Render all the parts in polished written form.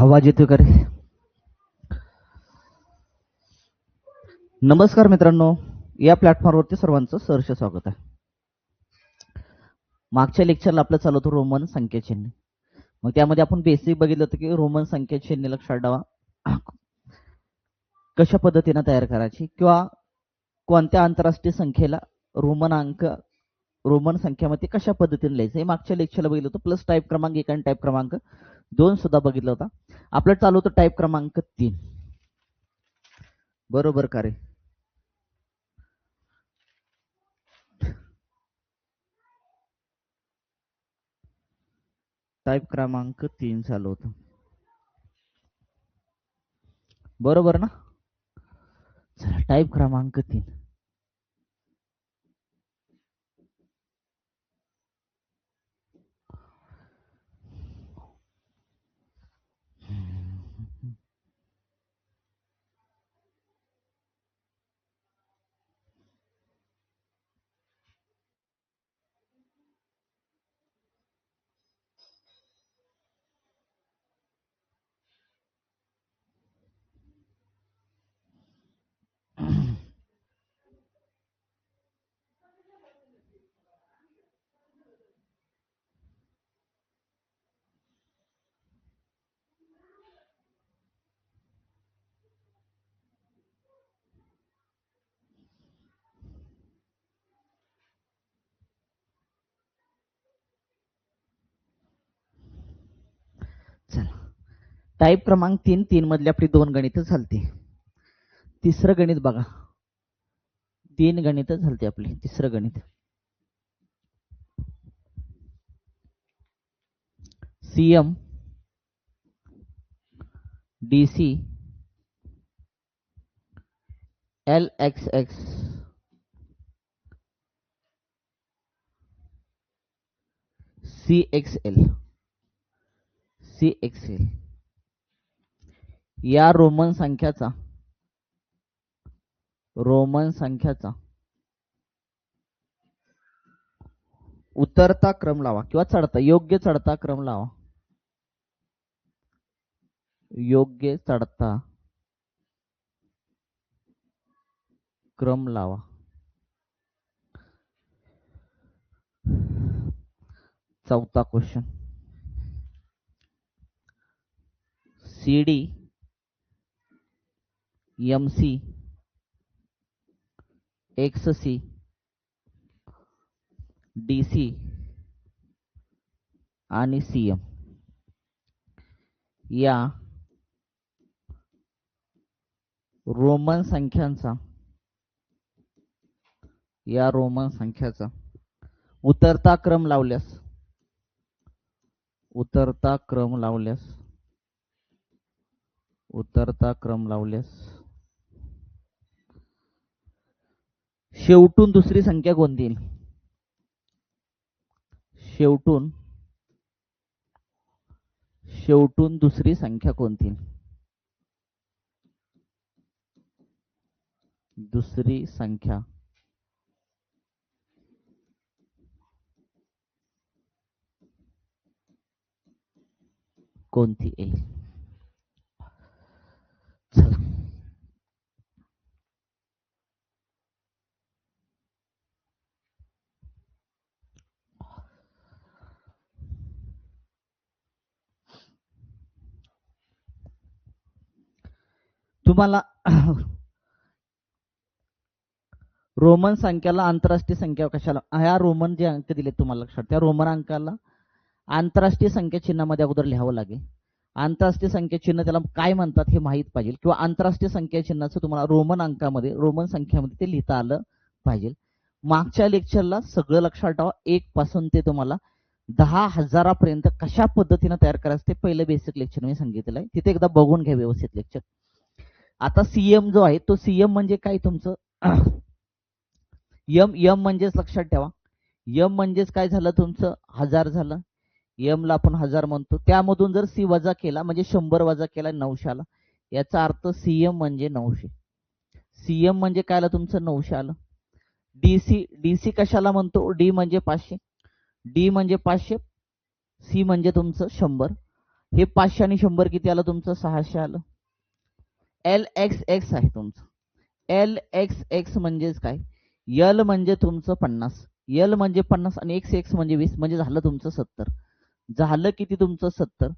आवाज येतोय का रे? नमस्कार मित्रांनो, या प्लॅटफॉर्मवरती सर्वांचं सहर्ष स्वागत आहे. मागच्या लेक्चरला आपलं चालू होतं रोमन संख्या चिन्ह. मग त्यामध्ये आपण बेसिक बघितलं होतं की रोमन संख्या चिन्ह लक्षात ठेवा कशा पद्धतीने तयार करायची किंवा कोणत्या आंतरराष्ट्रीय संख्येला रोमन संख्यामध्ये कशा पद्धतीने लिहायचं हे मागच्या लेक्चरला बघितलं होतं. प्लस टाईप क्रमांक 1 आणि टाईप क्रमांक 2 सुद्धा बघितलं होता. आपलं चालू होतं टाईप क्रमांक 3. बरोबर का रे? टाईप क्रमांक 3 चालू होतं. बरोबर ना? चला टाईप क्रमांक 3. चला टाईप क्रमांक 3 मधली आपली 2 गणित झालती. तिसरं गणित बघा, 3 गणित झालती आपली. तिसरं गणित CM DC LXX CXL या रोमन संख्याचा उतरता क्रम लावा किंवा चढता योग्य चढता क्रम लावा. योग्य चढता क्रम लावा. चौथा question, CD MC XC DC आणि CM या रोमन संख्यांचा उतरता क्रम लावल्यास शेवटून दुसरी संख्या कोणती येईल? शेवटून दुसरी संख्या कोणती येईल? दुसरी संख्या कोणती येईल? चला तुम्हाला रोमन संख्याला आंतरराष्ट्रीय संख्या कशाला, ह्या रोमन जे अंक दिले तुम्हाला लक्षात, त्या रोमन अंकाला आंतरराष्ट्रीय संख्या चिन्हामध्ये अगोदर लिहावं लागेल. आंतरराष्ट्रीय संख्या चिन्ह त्याला काय म्हणतात हे माहीत पाहिजे किंवा आंतरराष्ट्रीय संख्या चिन्हाचं तुम्हाला रोमन संख्यामध्ये ते लिहिता आलं पाहिजे. मागच्या लेक्चरला सगळं लक्षात ठेवा, 1 पासून ते तुम्हाला 10,000 पर्यंत कशा पद्धतीने तयार करायचं ते पहिलं बेसिक लेक्चर मी सांगितलेलं आहे. तिथे एकदा बघून घ्या व्यवस्थित लेक्चर. आता CM जो आहे तो CM म्हणजे काय तुमचं M म्हणजेच लक्षात ठेवा, M म्हणजेच काय झालं तुमचं 1000 झालं. M ला आपण 1000 म्हणतो. त्यामधून जर C वजा केला म्हणजे 100 वजा केला 900 आला. याचा अर्थ CM म्हणजे 900. CM म्हणजे काय आलं तुमचं 900 आलं. DC कशाला म्हणतो? D म्हणजे 500. D म्हणजे 500, C म्हणजे तुमचं 100. हे 500 आणि 100 किती आलं तुमचं? 600 आलं. एल एक्स एक्स आहे तुमचं. एल एक्स एक्स म्हणजेच काय? यल म्हणजे तुमचं 50, यल म्हणजे 50 आणि एक्स एक्स म्हणजे 20, म्हणजे झालं तुमचं 70. झालं किती तुमचं? 70.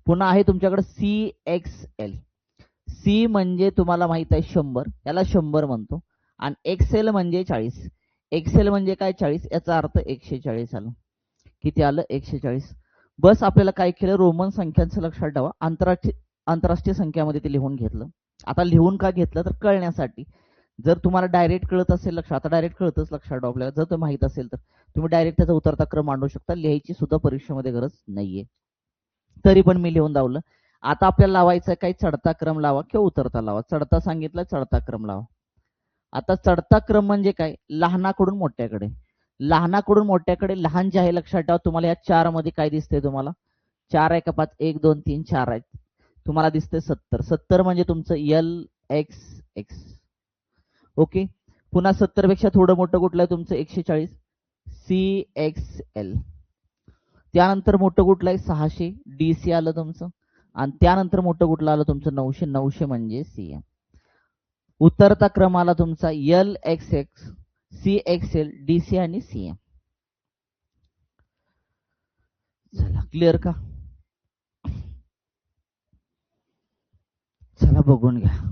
पुन्हा आहे तुमच्याकडे सी एक्स एल. सी म्हणजे तुम्हाला माहित आहे 100, याला 100 म्हणतो. आणि एक्सेल म्हणजे 40. एक्सेल म्हणजे काय? 40. याचा अर्थ 140 आलं. किती आलं? 140. बस आपल्याला काय केलं? रोमन संख्यांचं लक्षात ठेवा. आंतरराष्ट्रीय संख्यामध्ये ते लिहून घेतलं. आता लिहून का घेतलं? तर कळण्यासाठी. जर तुम्हाला डायरेक्ट कळत असेल लक्षात, आता डायरेक्ट कळतच लक्षात ठेवा आपल्याला. जर ते माहित असेल तर तुम्ही डायरेक्ट त्याचा उतरता क्रम मांडू शकता. लिहायची सुद्धा परीक्षेमध्ये गरज नाहीये. तरी पण मी लिहून दावलं. आता आपल्याला लावायचं काय? चढता क्रम लावा किंवा उतरता लावा. चढता सांगितलं, चढता क्रम लावा. आता चढता क्रम म्हणजे काय? लहानाकडून मोठ्याकडे. लहानाकडून मोठ्याकडे. लहान जे आहे लक्षात ठेवा. तुम्हाला या 4 मध्ये काय दिसतंय? तुम्हाला 4 आहे का 5? 1 2 3 4 आहेत. तुम्हाला दिसतंय 70. 70 म्हणजे तुमचं यल एक्स एक्स. ओके. पुन्हा 70 पेक्षा थोडं मोठं कुठलं आहे तुमचं? 140. C X L. त्यानंतर मोठं कुठलं आहे? 600. डी सी आलं तुमचं. आणि त्यानंतर मोठं कुठलं आलं तुमचं? 900. 900 म्हणजे सीएम. उतरता क्रम आला तुमचा L X X, C X L, D C आणि सीएम. चला क्लिअर का? चला बघून घ्या.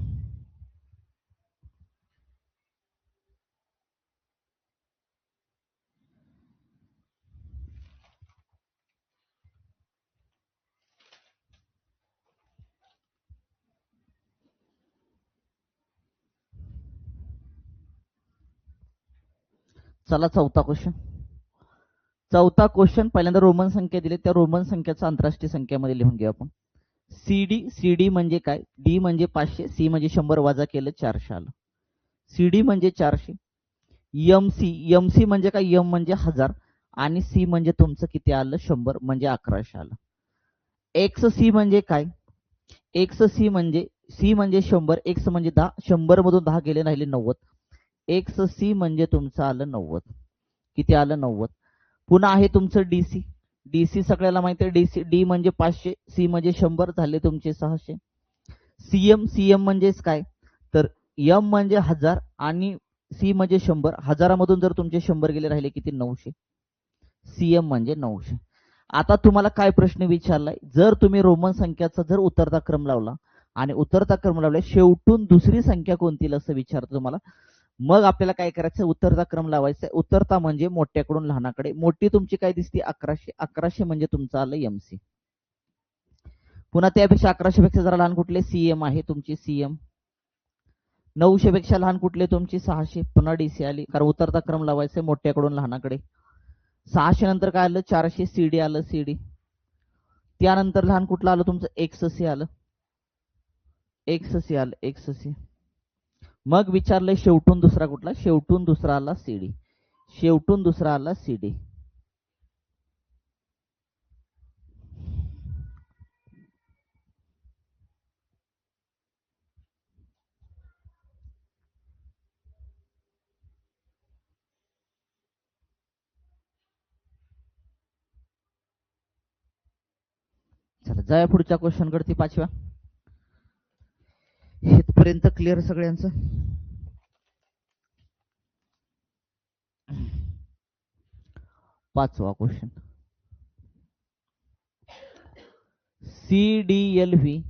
चला चौथा क्वेश्चन. चौथा क्वेश्चन पहिल्यांदा रोमन संख्या दिली, त्या रोमन संख्याचा आंतरराष्ट्रीय संख्यामध्ये लिहून घेऊ आपण. सीडी. सीडी म्हणजे काय? डी म्हणजे 500, सी म्हणजे 100 वजा केलं 400 आलं. सीडी म्हणजे 400. एमसी. एमसी म्हणजे काय? एम म्हणजे 1000 आणि सी म्हणजे तुमचं किती आलं? 100 म्हणजे 1100 आलं. एक्स सी म्हणजे काय? एक्स सी म्हणजे सी म्हणजे 100, एक्स म्हणजे 10, 100 मधून 10 गेले राहिले 90. एक्स सी म्हणजे तुमचं आलं 90. किती आलं? 90. पुन्हा आहे तुमचं डीसी. डीसी सगळ्याला माहिती आहे. डीसी डी म्हणजे 500, सी म्हणजे 100, झाले तुमचे 600. सीएम. सीएम म्हणजेच काय? तर एम म्हणजे 1000 आणि सी म्हणजे 100. 1000 मधून जर तुमचे 100 गेले राहिले किती? 900. सीएम म्हणजे 900. आता तुम्हाला काय प्रश्न विचारलाय? जर तुम्ही रोमन संख्याचा जर उतरता क्रम लावला आणि उतरता क्रम लावला शेवटून दुसरी संख्या कोणती असं विचारतो तुम्हाला. मग आपल्याला काय करायचं? उतरता क्रम लावायचा. उतरता म्हणजे मोठ्याकडून लहानाकडे. मोठी तुमची काय दिसते? 1100. 1100 म्हणजे तुमचं आलं एमसी. पुन्हा त्यापेक्षा 1100 पेक्षा जरा लहान कुठले? सीएम आहे तुमची सीएम. 900 पेक्षा लहान कुठले? तुमची 600. पुन्हा डीसी आली, कारण उतरता क्रम लावायचा मोठ्याकडून लहानाकडे. 600 नंतर काय आलं? 400. सीडी आलं सीडी. त्यानंतर लहान कुठलं आलं तुमचं? एक्स सी आलं. एक्स सी आलं एक्स सी. मग विचारलंय शेवटून दुसरा कुठला? शेवटून दुसरा आला सीडी. शेवटून दुसरा आला सीडी. चला जाऊया पुढच्या क्वेश्चन कडे. 5व्या. इथपर्यंत क्लिअर सगळ्यांचं? 5वा question. CDLV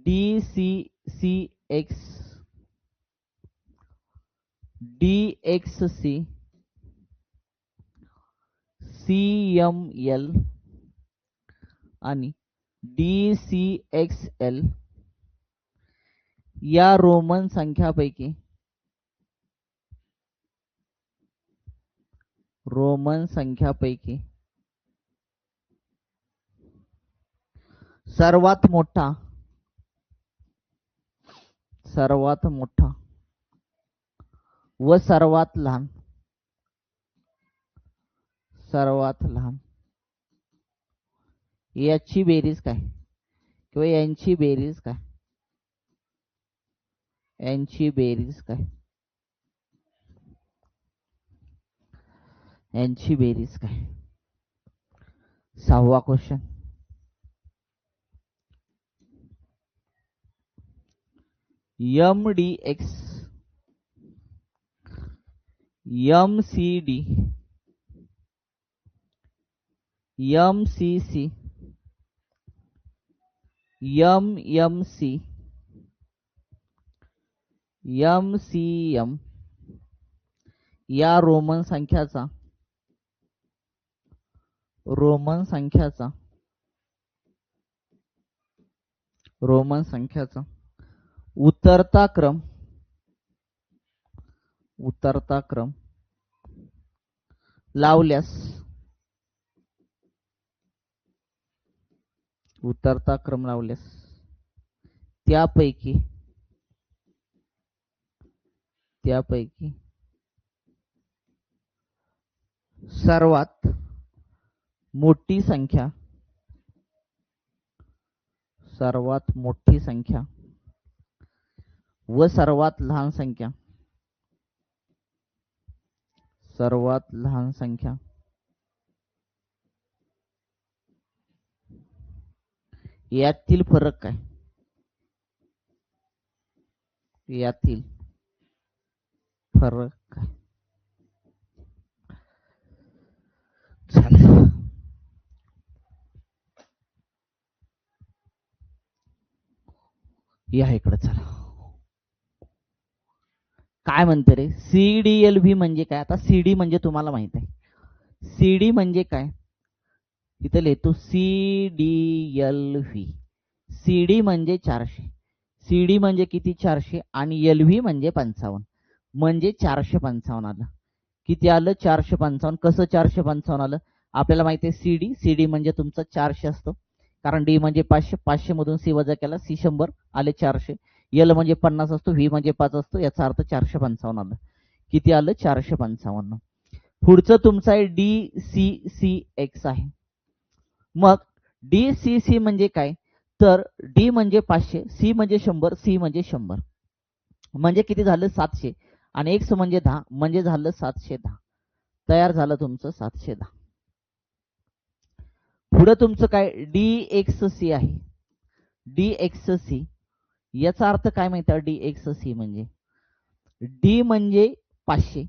DCCX DXC CML आणि DCXL या रोमन संख्यापैकी सर्वात मोठा व सर्वात लहान याची बेरीज काय? किंवा यांची बेरीज काय? यांची बेरीज काय? यांची बेरीज काय? 6वा question. MDX MCD MCC MMC MCM या रोमन संख्याचा उतरता क्रम लावल्यास त्यापैकी सर्वात मोठी संख्या व सर्वात लहान संख्या यातील फरक काय? या इकडे चला. काय म्हणते रे CDLV म्हणजे काय? आता CD म्हणजे तुम्हाला माहित आहे. CD म्हणजे काय? इथे लिहितो CDLV. CD म्हणजे 400. CD म्हणजे किती? 400 आणि LV म्हणजे 55 म्हणजे 455 आलं. किती आलं? 455. कसं 455 आलं? आपल्याला माहिती आहे CD म्हणजे तुमचं 400 असतं, कारण D म्हणजे 500, 500 मधून C वजा केला C 100 आले 400. L म्हणजे 50 असतो, V म्हणजे 5 असतो, याचा अर्थ 455 आलं. किती आलं? 455. पुढचं तुमचं आहे DCCX आहे. मग DCC म्हणजे काय? तर D म्हणजे 500, C म्हणजे 100, C म्हणजे 100 म्हणजे किती झालं? 700 आणि X म्हणजे 10 म्हणजे झालं 710. तयार झालं तुमचं 710. पुढे तुमचं काय? DXC आहे. DXC याचा अर्थ काय माहिती आहे? DXC म्हणजे D म्हणजे 500,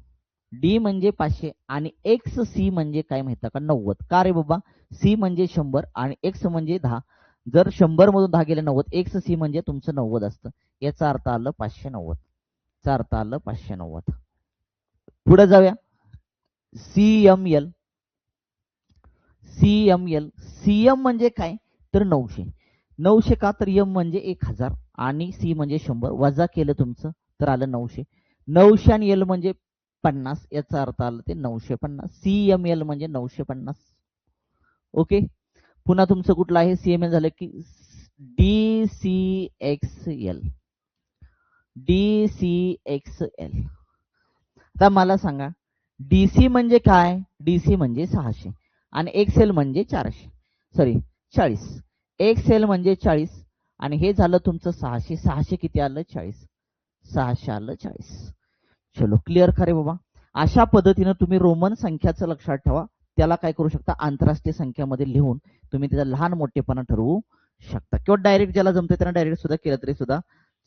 D म्हणजे 500 आणि XC म्हणजे काय माहिती आहे का? 90. का रे बाबा? C म्हणजे 100 आणि X म्हणजे 10. जर 100 मधून 10 गेले 90, XC म्हणजे तुमचं 90 असतं. याचा अर्थ आलं 590. चा अर्थ आलं 590. पुढे जाऊया. CML. CM म्हणजे काय? तर 900. 900 का? तर M म्हणजे 1000 आणि C म्हणजे 100 वजा केलं तुमचं तर आलं 900. 900 आणि L म्हणजे 50, याचा अर्थ आला ते 950. CML म्हणजे 950. ओके. पुन्हा तुमचं कुठलं आहे? CML झालं की DCXL. आता मला सांगा DC म्हणजे काय? DC म्हणजे 600 आणि XL म्हणजे 40. XL म्हणजे 40 आणि हे झालं तुमचं 600. 600 किती आलं? 40. 600 आलं 40. चलो क्लिअर खरे बाबा. अशा पद्धतीने तुम्ही रोमन संख्याचं लक्षात ठेवा. त्याला काय करू शकता? आंतरराष्ट्रीय संख्यामध्ये लिहून तुम्ही त्याचा लहान मोठेपणा ठरवू शकता, किंवा डायरेक्ट ज्याला जमते त्यांना डायरेक्ट सुद्धा केलं तरी सुद्धा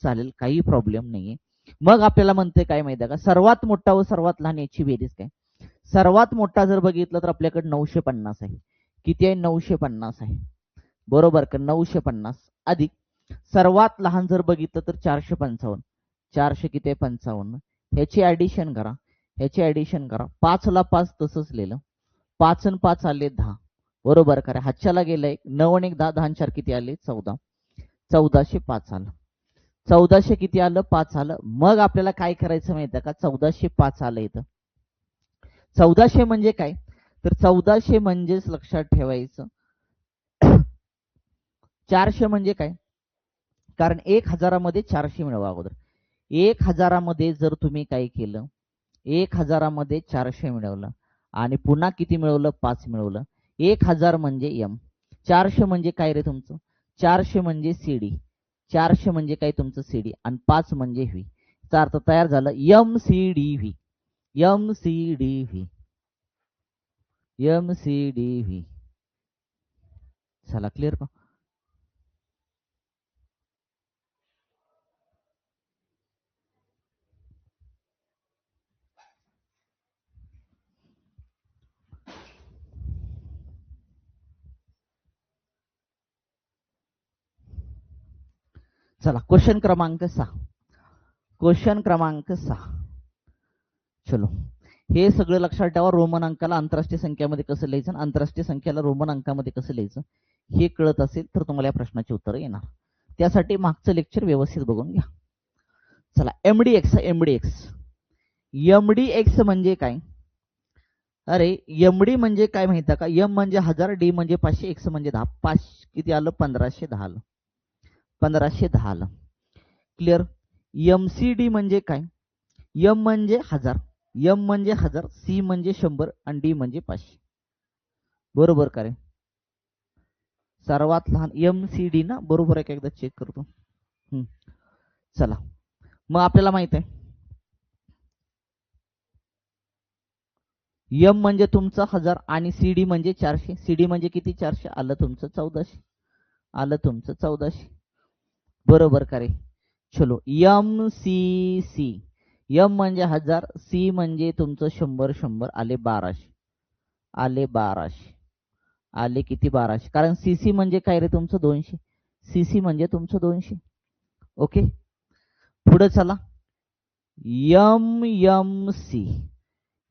चालेल, काही प्रॉब्लेम नाहीये. मग आपल्याला म्हणते काय माहिती आहे का? सर्वात मोठा व सर्वात लहान याची बेरीज काय? सर्वात मोठा जर बघितलं तर आपल्याकडे 950 आहे. किती आहे? 950 आहे. बरोबर का? 950 अधिक सर्वात लहान जर बघितलं तर 455. 400 किती आहे? 55. ह्याची ऍडिशन करा. 5 ला 5 तसंच लिहिलं. 5 आणि 5 आले 10. बरोबर का? हातच्याला गेलं 9 आणि 10, 10 आणि 4 किती आले? 14. 1405 आलं. 1400 किती आलं? 5 आलं. मग आपल्याला काय करायचं माहिती आहे का? 1405 आलं इथं. 1400 म्हणजे काय? तर 1400 म्हणजेच लक्षात ठेवायचं 400 म्हणजे काय? कारण 1000 मध्ये 400 मिळवा अगोदर. 1000 मध्ये जर तुम्ही काय केलं, 1000 मध्ये 400 मिळवलं आणि पुन्हा किती मिळवलं? 5 मिळवलं. 1000 म्हणजे M. 400 म्हणजे काय रे तुमचं? 400 म्हणजे CD. 400 म्हणजे काय तुमचं? CD आणि 5 म्हणजे V. चा अर्थ तयार झालं MCDV. MCDV. चला क्लिअर का? चला क्वेश्चन क्रमांक 6. क्वेश्चन क्रमांक 6. चलो, हे सगळं लक्षात ठेवा. रोमन अंकाला आंतरराष्ट्रीय संख्यामध्ये कसं लिहायचं, आंतरराष्ट्रीय संख्याला रोमन अंकामध्ये कसं लिहायचं हे कळत असेल तर तुम्हाला या प्रश्नाची उत्तरं येणार. त्यासाठी मागचं लेक्चर व्यवस्थित बघून घ्या. चला, एमडीएक्स. एमडीएक्स म्हणजे काय? अरे एमडी म्हणजे काय माहिती का? एम म्हणजे 1000, डी म्हणजे 500, एक्स म्हणजे 10. 5 किती आलं? 1510 आलं. 1510 आलं. क्लिअर? एमसीडी म्हणजे काय? एम म्हणजे 1000, एम म्हणजे 1000, सी म्हणजे 100 आणि डी म्हणजे 500. बरोबर का रे? सर्वात लहान एमसीडी ना? बरोबर आहे का? एकदा चेक करतो. चला, मग आपल्याला माहित आहे एम म्हणजे तुमचं 1000 आणि सीडी म्हणजे 400. सीडी म्हणजे किती? 400. आलं तुमचं 1400. आलं तुमचं 1400. बरोबर का रे? चलो, एम सी सी. एम म्हणजे 1000, सी म्हणजे तुमचं 100, 100 आले 1200. आले 1200. आले किती? 1200. कारण सीसी म्हणजे काय रे? तुमचं 200. सीसी म्हणजे तुमचं 200. ओके, पुढे चला. M M C.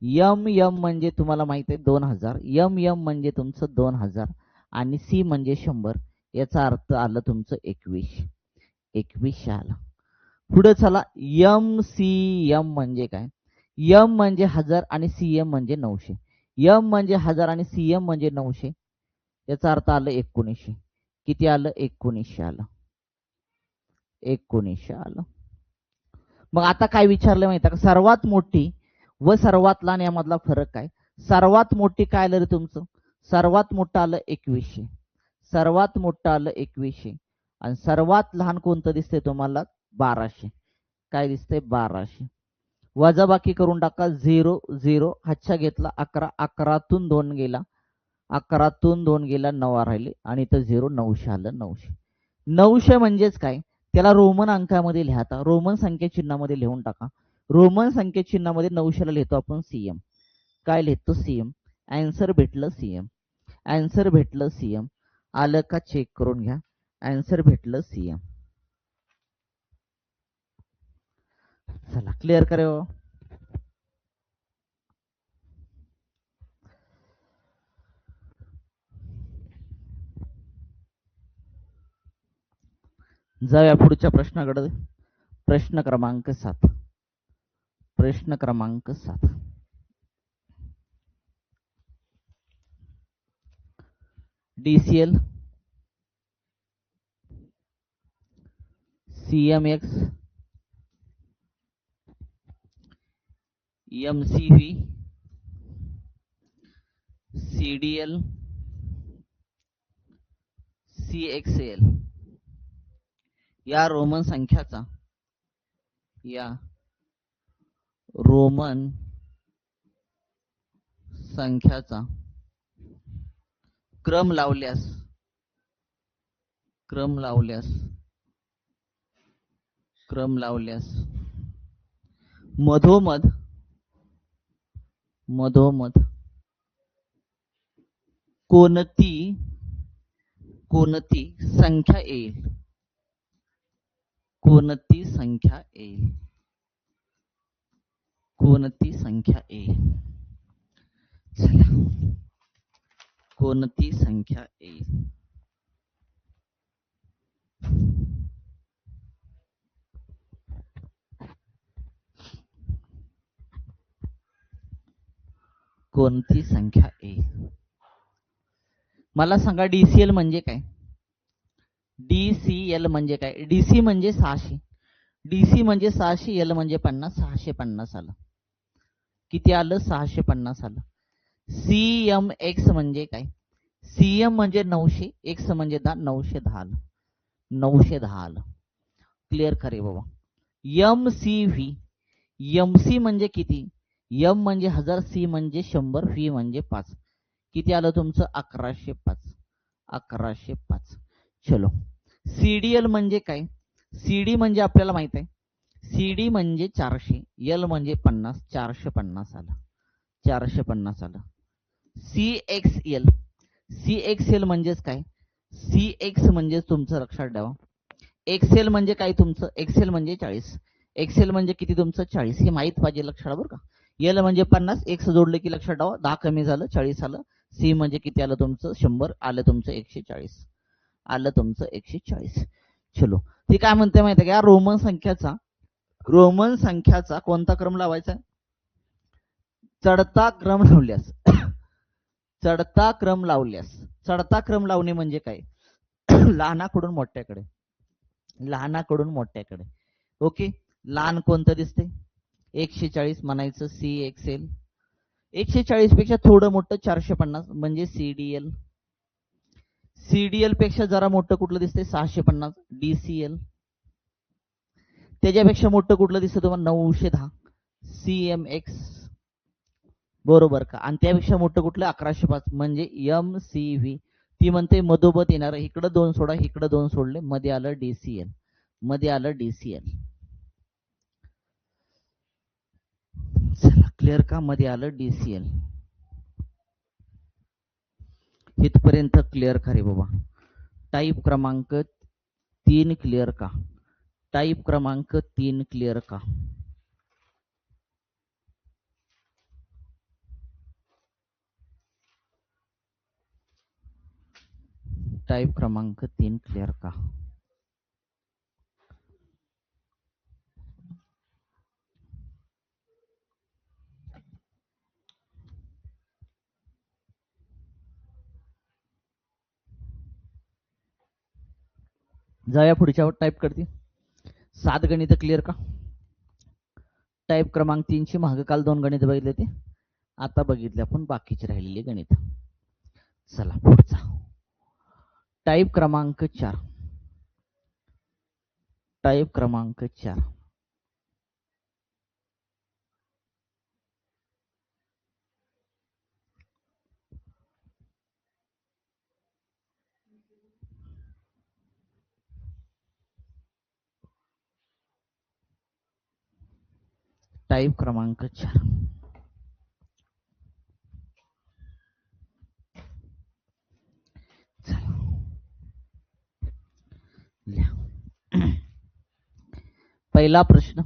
M M म्हणजे तुम्हाला माहित आहे 2000. एम एम म्हणजे तुमचं 2000 आणि सी म्हणजे 100. याचा अर्थ आलं तुमचं 21. 21 आलं. पुढे चला, एम सी एम म्हणजे काय? एम म्हणजे 1000 आणि सीएम म्हणजे 900. एम म्हणजे 1000 आणि सीएम म्हणजे 900. याचा अर्थ आलं 1900. किती आलं? 1900 आलं. 1900 आलं. मग आता काय विचारलं माहिती का? सर्वात मोठी व सर्वात लहान यामधला फरक काय? सर्वात मोठी काय आलं रे तुमचं? सर्वात मोठं आलं 2100. सर्वात मोठं आलं 2100 आणि सर्वात लहान कोणतं दिसतंय तुम्हाला? 1200. काय दिसतंय? 1200. वजाबाकी करून टाका. 0 0 हातच्या घेतला 11. 11तून 2 गेला. 11तून 2 गेला 9 राहिले आणि इथं 0 900 आलं. 900. 900 म्हणजेच काय? त्याला रोमन अंकामध्ये लिहाता. रोमन संख्या चिन्हामध्ये लिहून टाका. रोमन संख्या चिन्हामध्ये 900 ला लिहितो आपण सीएम. काय लिहितो? सीएम. आन्सर भेटलं सीएम. आन्सर भेटलं सीएम. आलं का? चेक करून घ्या. आन्सर भेटलं सीएम. चला, क्लिअर करे हो. जाऊया पुढच्या प्रश्नाकडे. प्रश्न क्रमांक 7. प्रश्न क्रमांक 7. डीसीएल, सीएमएक्स, एमसीव्ही, सीडीएल, सीएक्सएल या रोमन संख्याचा क्रम लावल्यास मधोमध कोणती संख्या येईल? कोणती संख्या येईल? कोणती संख्या येईल? चला, कोणती संख्या येईल? कोणती संख्या येईल? मला सांगा, डीसीएल म्हणजे काय? डीसीएल म्हणजे काय? डीसी म्हणजे 600. डीसी म्हणजे 600, एल म्हणजे 50. 650 आलं. किती आलं? 650 आलं. सीएमएक्स म्हणजे काय? सीएम म्हणजे 900, एक्स म्हणजे 10. 910 आलं. 910 आलं. क्लिअर करे बाबा. एमसीव्ही. एमसी म्हणजे किती? एम म्हणजे 1000, सी म्हणजे 100, व्ही म्हणजे 5. किती आलं तुमचं? 1105. 1105. चलो, सीडीएल म्हणजे काय? सीडी म्हणजे आपल्याला माहित आहे, सीडी म्हणजे 400, एल म्हणजे 50, 450 आलं, 450 आलं. सीएक्सएल, सीएक्सएल म्हणजेच काय? सीएक्स म्हणजे तुमचं लक्षात ठेवा, एक्सेल म्हणजे काय तुमचं? एक्सेल म्हणजे 40, एक्सेल म्हणजे किती तुमचं? 40. हे माहित पाहिजे, लक्षात बरं का. एल म्हणजे 50, एक्स जोडले की लक्षात ठेवा 10 कमी झालं 40 आलं. सी म्हणजे किती आलं तुमचं? 100 आलं तुमचं 140, आलं तुमचं 140. चलो, ती काय म्हणते माहिती का? रोमन संख्याचा कोणता क्रम लावायचा? चढता क्रम लावल्यास चढता क्रम लावल्यास. चढता क्रम लावणे म्हणजे काय? लहानाकडून मोठ्याकडे, लहानाकडून मोठ्याकडे. ओके, लहान कोणतं दिसते? 140 म्हणायचं सी एक्सेल. 140 पेक्षा थोडं मोठं 450 म्हणजे सीडीएल. सीडीएल पेक्षा जरा मोठं कुठलं दिसते? 650 डीसीएल. त्याच्यापेक्षा मोठं कुठलं दिसतं तुम्हाला? 910 सीएमएक्स, बरोबर का. आणि त्यापेक्षा मोठं कुठलं? 1105 म्हणजे एमसीव्ही. ती म्हणते मधोमध येणार, इकडं 2 सोडा, इकडं 2 सोडले, मध्ये आलं डीसीएल, मध्ये आलं डीसीएल. चला, क्लिअर का? मध्ये आलं डीसीएल. इथपर्यंत क्लिअर का रे बाबा? टाईप क्रमांक 3 क्लिअर का? टाईप क्रमांक 3 क्लिअर का? टाईप क्रमांक 3 क्लिअर का? जाऊया पुढच्यावर. टाईप करते 7 गणित क्लिअर का? टाईप क्रमांक 3 ची मागे काल 2 गणित बघितले ते, आता बघितले आपण बाकीचे राहिलेले गणित. चला पुढचा टाईप क्रमांक 4. टाईप क्रमांक 4. टाईप क्रमांक 4. पहिला प्रश्न,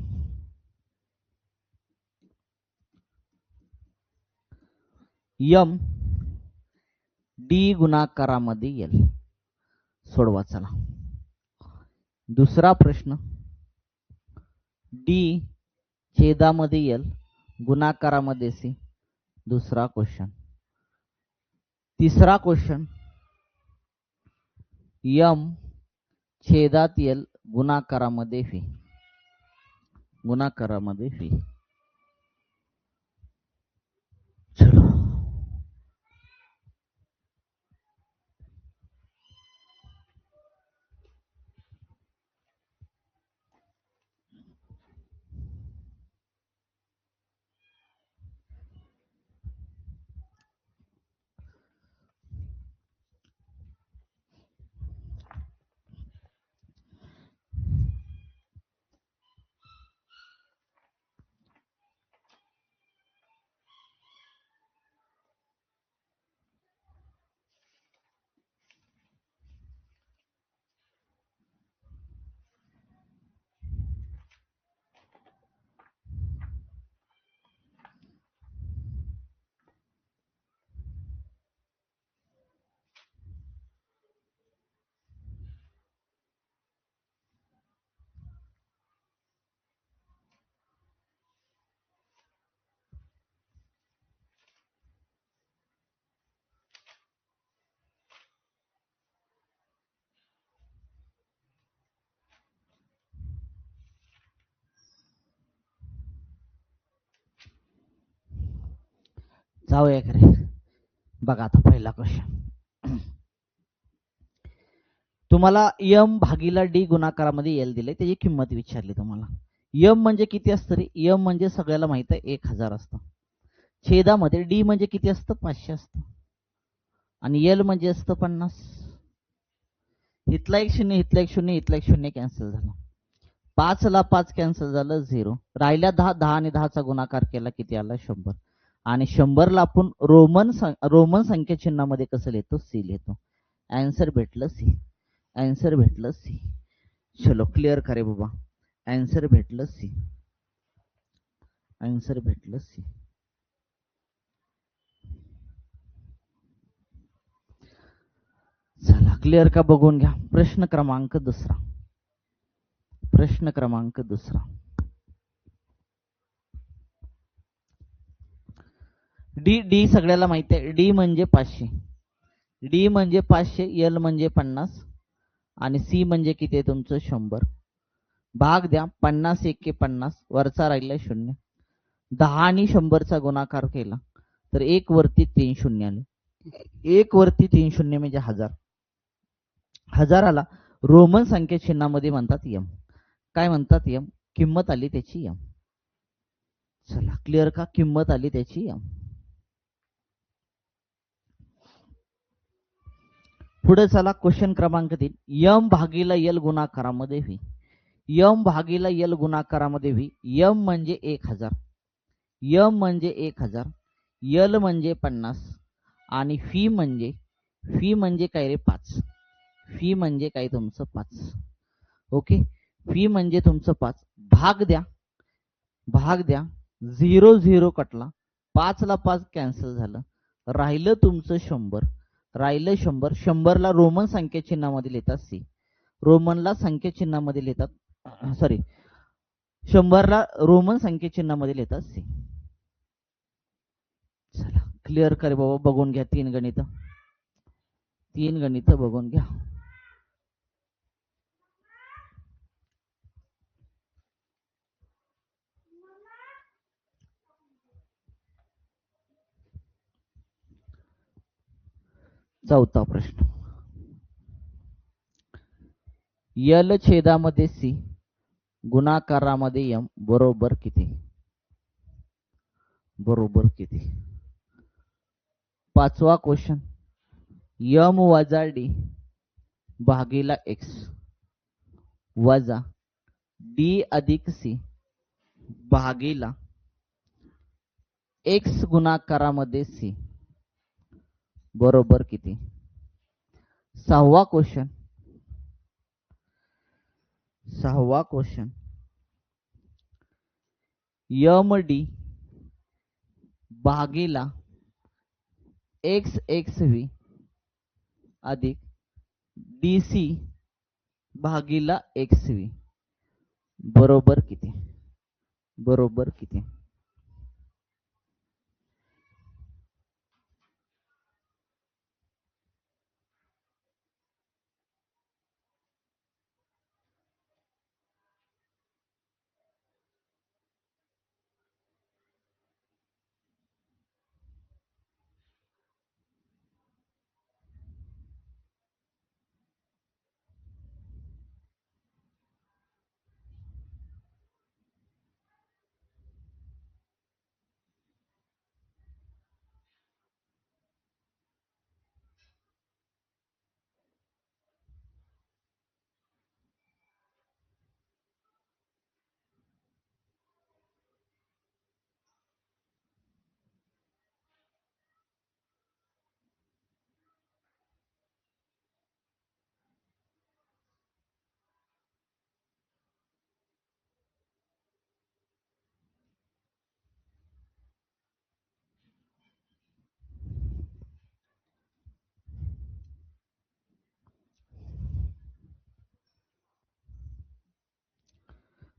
यम डी गुणाकारामध्ये येईल. सोडवा चला. दुसरा प्रश्न, डी छेदामध्ये येईल, गुणाकारामध्ये सी. दुसरा क्वेश्चन. तिसरा क्वेश्चन, यम छेदात येईल, गुणाकारामध्ये फी. गुणाकारामध्ये फी. चलो, जाऊया खरे. बघा आता पहिला क्वेश्चन, तुम्हाला यम भागीला डी गुणाकारामध्ये एल दिले, त्याची किंमत विचारली तुम्हाला. यम म्हणजे किती असतं रे? यम म्हणजे सगळ्याला माहित आहे 1000 असतं. छेदामध्ये डी म्हणजे किती असतं? 500 असतं. आणि एल म्हणजे असतं 50. इथला एक शून्य, इथला एक शून्य, इथला एक शून्य कॅन्सल झाला. 5 ला 5 कॅन्सल झालं 0. राहिल्या 10, 10 आणि 10चा गुणाकार केला किती आला 100. आणि 100 ला आपण रोमन संख्या चिन्हामध्ये कसं लिहितो? सी लिहितो. आन्सर भेटलं सी. आन्सर भेटलं सी. चलो क्लिअर करे बाबा. आन्सर भेटलं सी. आन्सर भेटलं सी. चला क्लिअर का बघून घ्या. प्रश्न क्रमांक दुसरा. प्रश्न क्रमांक दुसरा. डी डी सगळ्याला माहिती आहे. डी म्हणजे 500. डी म्हणजे 500, एल म्हणजे 50 आणि सी म्हणजे किती आहे तुमचं 100. भाग द्या. 50 एके 50, वरचा राहिला 0. 10 आणि 100चा गुणाकार केला तर 1 वरती 3 शून्य आले. 1 वरती 3 शून्य म्हणजे 1000. हजाराला रोमन संख्या चिन्हामध्ये म्हणतात यम. काय म्हणतात? यम. किंमत आली त्याची यम. चला क्लिअर का? किंमत आली त्याची यम. पुढे चला क्वेश्चन क्रमांक 3. यम भागीला यल गुणाकारामध्ये व्ही. यम भागीला यल गुणाकारामध्ये व्ही. यम म्हणजे 1000, यम म्हणजे 1000, यल म्हणजे 50 आणि फी म्हणजे काय रे? 5. फी म्हणजे काय तुमचं 5. ओके. फी म्हणजे तुमचं 5. भाग द्या. भाग द्या. 0 0 कटला. 5 ला 5 कॅन्सल झालं. राहिलं तुमचं 100. राहिलं 100. 100 ला रोमन संख्या चिन्हामध्ये लिहितात सी. रोमनला संख्या चिन्हामध्ये लिहितात, सॉरी, 100 ला रोमन संख्या चिन्हामध्ये लिहितात सी. चला क्लिअर करे बाबा. बघून घ्या 3 गणित. 3 गणित बघून घ्या. चौथा प्रश्न. यल छेदामध्ये सी गुणाकारामध्ये यम बरोबर किती? बरोबर किती? पाचवा क्वेश्चन. यम वजा डी भागीला एक्स वजा डी अधिक सी भागीला एक्स गुणाकारामध्ये सी बरोबर किती? सहावा क्वेश्चन. सहावा क्वेश्चन. यम डी भागीला एक्स एक्स व्ही अधिक डी सी भागीला एक्स व्ही बरोबर किती? बरोबर किती?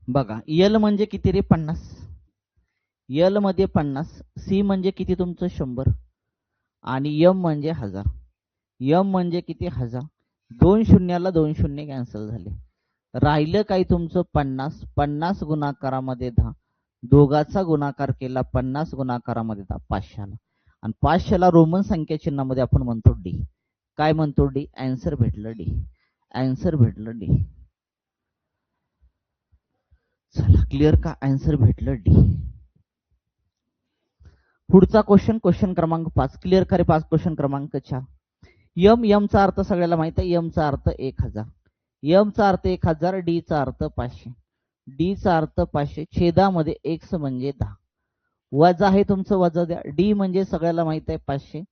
बघा. यल म्हणजे किती रे? 50. यल मध्ये 50. सी म्हणजे किती तुमचं 100 आणि यम म्हणजे 1000. यम म्हणजे किती? 1000. 2 शून्याला 2 शून्य कॅन्सल झाले. राहिलं काय तुमचं 50. 50 गुणाकारामध्ये 10. दोघाचा गुणाकार केला 50 गुणाकारामध्ये 10 500ला. आणि 500ला रोमन संख्या चिन्हामध्ये आपण म्हणतो डी. काय म्हणतो? डी. आन्सर भेटलं डी. आन्सर भेटलं डी. चला क्लिअर का? आन्सर भेटलं डी. पुढचा क्वेश्चन. क्वेश्चन क्रमांक 5. क्लिअर करे. 5 क्वेश्चन क्रमांक 4. यम चा अर्थ सगळ्याला माहित आहे. यम चा अर्थ 1000, यम चा अर्थ 1000, डी चा अर्थ 500, डी चा अर्थ 500, छेदामध्ये एक्स म्हणजे 10, वजा आहे तुमचं वजा द्या, डी म्हणजे सगळ्याला माहित आहे 500,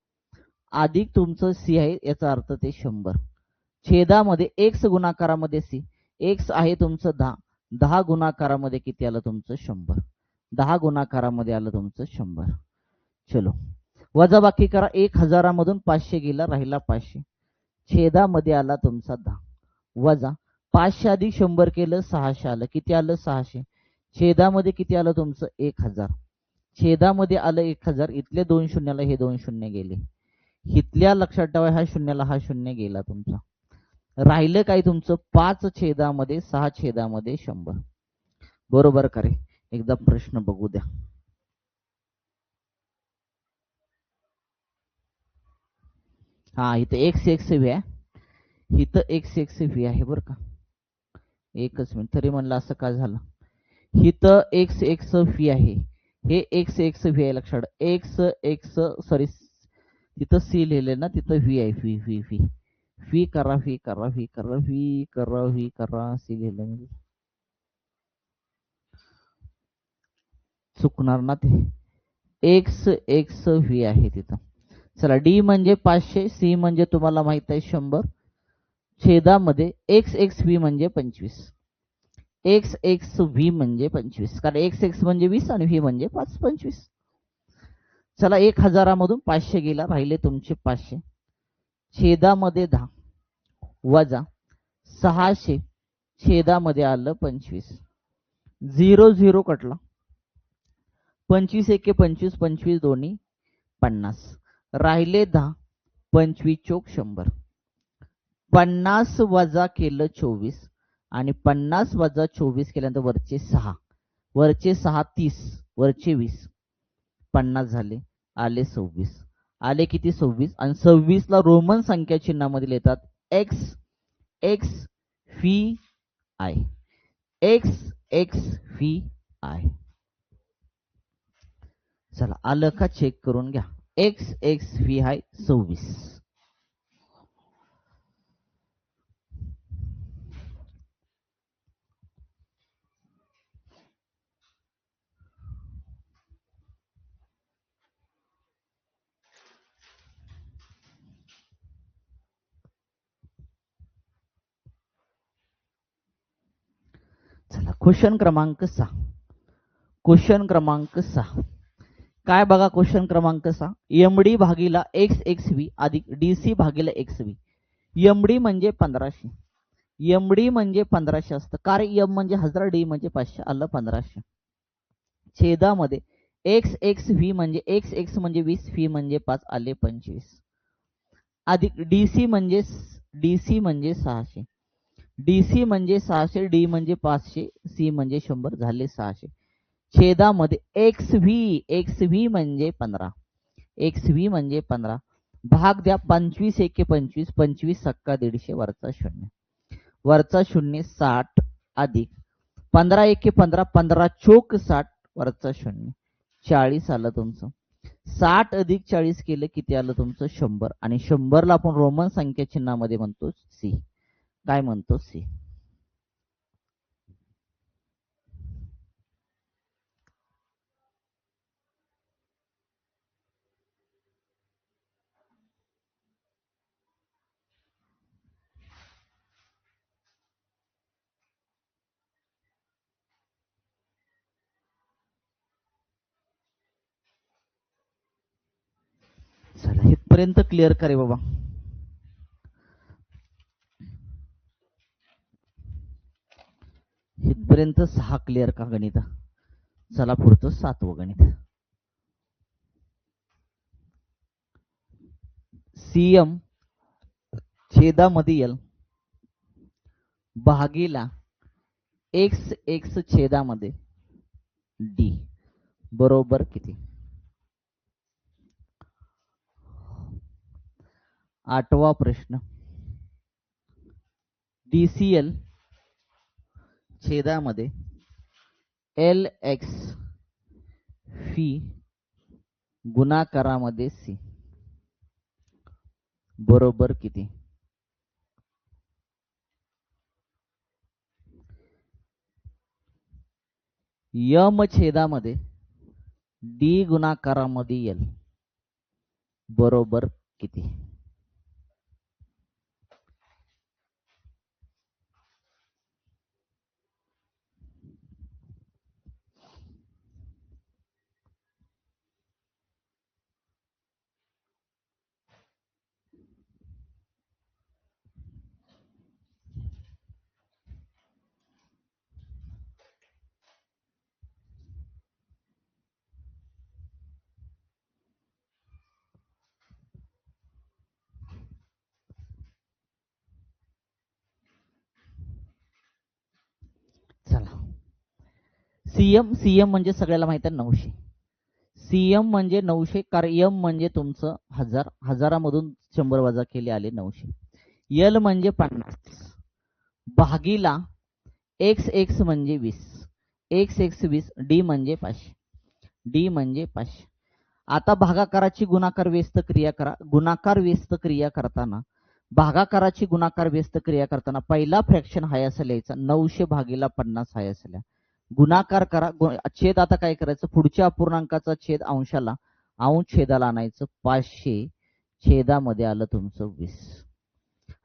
अधिक तुमचं सी आहे, याचा अर्थ ते 100, छेदामध्ये एक्स गुणाकारामध्ये सी, एक्स आहे तुमचं 10, 10 गुणाकारामध्ये किती आलं तुमचं 100, 10 गुणाकारामध्ये आलं तुमचं 100. चलो वजा बाकी करा, 1000 मधून 500 गेला, राहिला 500, छेदामध्ये आला तुमचा 10, वजा 500 अधिक 100 केलं 600 आलं, किती आलं 600, छेदामध्ये किती आलं तुमचं 1000, छेदामध्ये आलं 1000, इथले 2 शून्याला हे 2 शून्य गेले, इथल्या लक्षात ठेवा ह्या शून्याला हा शून्य गेला तुमचा, राहिलं काय तुमचं 5 छेदामध्ये 6 छेदामध्ये 100. बरोबर करे. एकदा प्रश्न बघू द्या. हा इथं एक्स एक्स व्ही आहे, इथं एक्स एक्स व्ही आहे बरं का. एकच मिनिट, तरी म्हणलं असं का झालं. इथं एक्स एक्स व्ही आहे, हे एक्स एक्स व्ही आहे, लक्षात एक्स एक्स सॉरी तिथं सी लिहिले ना, तिथं व्ही आहे, व्ही व्ही व्ही व्ही करा, व्ही करा, व्ही करा, व्ही करा, व्ही करा, सी लिहिलं म्हणजे चुकणार ना ते. एक्स एक्स व्ही आहे तिथं. चला डी म्हणजे 500, सी म्हणजे तुम्हाला माहित आहे 100, छेदामध्ये एक्स एक्स व्ही म्हणजे 25, एक्स एक्स व्ही म्हणजे 25, कारण एक्स एक्स म्हणजे 20 आणि व्ही म्हणजे 5, 25. चला 1000 मधून 500 गेला, राहिले तुमचे 500, छेदामध्ये 10, वजा 600, छेदामध्ये आलं 25, 0 0 कटला, 25 एके 25, 25 दोन्ही 50, राहिले 10, 25 चोक 100, 50 वजा केलं 24, आणि 50 वजा 24 केल्यानंतर वरचे 6, वरचे 6 30, वरचे 20, 50 झाले, आले 26, आले किती 26, आणि 26 ला रोमन संख्या चिन्हामध्ये लिहितात x x V I, x x V I. चला आलं का चेक करून घ्या. X x V I 26. चला क्वेश्चन क्रमांक 6, क्वेश्चन क्रमांक 6 काय बघा, क्वेश्चन क्रमांक 6, एमडी भागीला एक्स एक्स व्ही अधिक डीसी भागीला एक्स व्ही, एमडी म्हणजे 1500, एमडी म्हणजे 1500 असतं, कारण एम म्हणजे 1000, डी म्हणजे 500, आलं 1500, छेदामध्ये एक्स एक्स व्ही म्हणजे एक्स एक्स म्हणजे 20, व्ही म्हणजे 5, आले 25, अधिक डीसी म्हणजे 600, डीसी म्हणजे 600, डी म्हणजे 500, सी म्हणजे 100, झाले 600, छेदामध्ये एक्स व्ही म्हणजे 15, एक्स व्ही म्हणजे 15, भाग द्या 25 एके 25, 25 सक्का 150, वरचा 0, वरचा 0 60, अधिक 15 एके 15, 15 चोक 60, वरचा 0, 40 आलं तुमचं, 60 अधिक 40 केलं किती आलं तुमचं 100, आणि 100 ला आपण रोमन संख्या चिन्हामध्ये म्हणतो सी. काय म्हणतो सी. चला इथपर्यंत क्लिअर करे बाबा. इथपर्यंत 6 क्लिअर का गणित. चला पुढचं 7वं गणित. सीएम छेदामध्ये एल भागीला एक्स एक्स छेदामध्ये डी बरोबर किती. 8वा प्रश्न, डीसीएल छेदामध्ये एल एक्स फी गुणाकारामध्ये सी, बरोबर किती? यम छेदामध्ये डी गुणाकारामध्ये यल बरोबर किती? चला, सीएम म्हणजे सगळ्याला माहित आहे 900. सीएम म्हणजे 900, कारण एम म्हणजे तुमचं 1000, हजारामधून 100 वजा केले आले 900. यल म्हणजे 50 भागीला एक्स एक्स म्हणजे 20, एक्स एक्स 20, डी म्हणजे 500, डी म्हणजे 500. आता भागाकाराची गुणाकार व्यस्त क्रिया करा. गुणाकार व्यस्त क्रिया करताना भागाकाराची गुणाकार व्यस्त क्रिया करताना पहिला फ्रॅक्शन हाय असं लिहायचा, 900 भागीला 50 हाय असं लिहा. गुणाकार करा, छेद आता काय करायचं, पुढच्या अपूर्णांकाचा छेद अंशाला, अंश छेदाला आणायचं. 500 छेदामध्ये आलं तुमचं 20.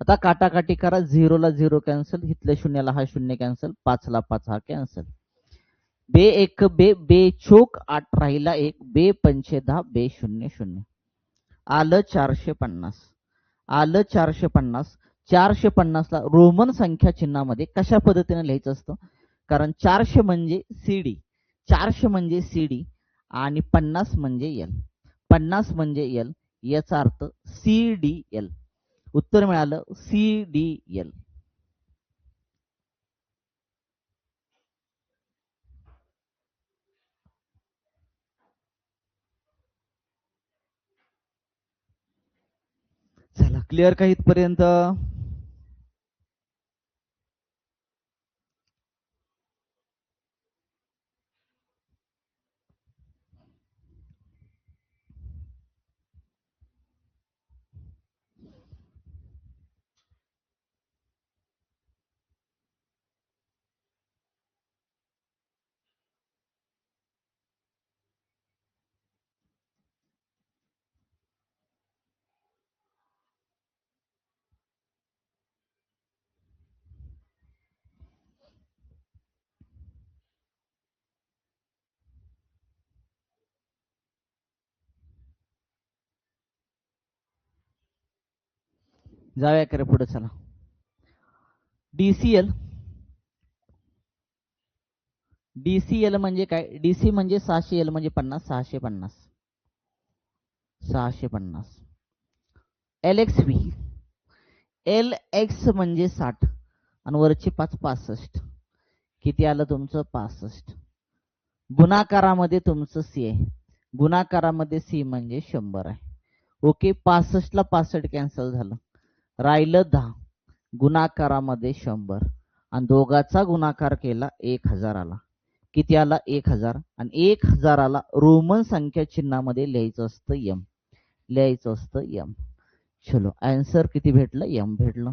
आता काटाकाटी करा, 0 ला 0 कॅन्सल, इथल्या शून्याला हा शून्य कॅन्सल, 5 ला 5 हा कॅन्सल. बे एक बे बे चोक 8 राहिला 1, बे पंचे 10, बे शून्य शून्य, आलं 450. आलं 450. 450 ला रोमन संख्या चिन्हामध्ये कशा पद्धतीने लिहायचं असतं, कारण 400 म्हणजे सीडी, 400 म्हणजे सीडी आणि 50 म्हणजे एल, 50 म्हणजे एल, याचा अर्थ सीडीएल. उत्तर मिळालं सीडीएल. चला, क्लिअर का इथपर्यंत? जाऊया करे पुढे. चला, डीसीएल. डीसीएल म्हणजे काय? डीसी म्हणजे 600, एल म्हणजे 50, 650, 650. L x V, L x म्हणजे 60 आणि वरची 5 65, किती आलं तुमचं 65. गुणाकारामध्ये तुमचं सी आहे, गुणाकारामध्ये सी म्हणजे 100 आहे. ओके, 65 ला 65 कॅन्सल झालं, राहिलं 10, गुणाकारामध्ये 100 आणि दोघाचा गुणाकार केला 1000 आला. किती आला 1000, आणि 1000ला रोमन संख्या चिन्हामध्ये लिहायचं असतं एम, लिहायचं असतं एम. चलो, आन्सर किती भेटलं? एम भेटलं.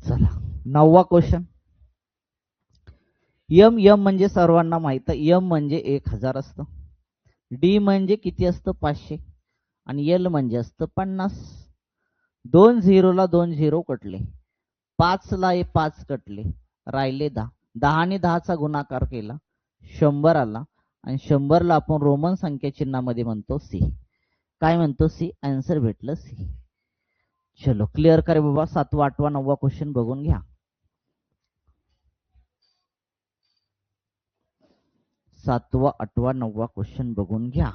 चला, 9वा क्वेश्चन. यम, यम म्हणजे सर्वांना माहित आहे, यम म्हणजे 1000 असतं. डी म्हणजे किती असतं? 500. आणि एल म्हणजे असतं 50. 2 झिरोला 2 झिरो कटले, 5 ला 5 कटले, राहिले 10. 10 ने 10चा गुणाकार केला, 100 आला. आणि 100ला आपण रोमन संख्या चिन्हामध्ये म्हणतो सी. काय म्हणतो? सी. आन्सर भेटलं सी. चलो, क्लिअर करे बाबा. 7वा 8वा 9वा क्वेश्चन बघून घ्या. 7वा 8वा 9वा क्वेश्चन बघून घ्या.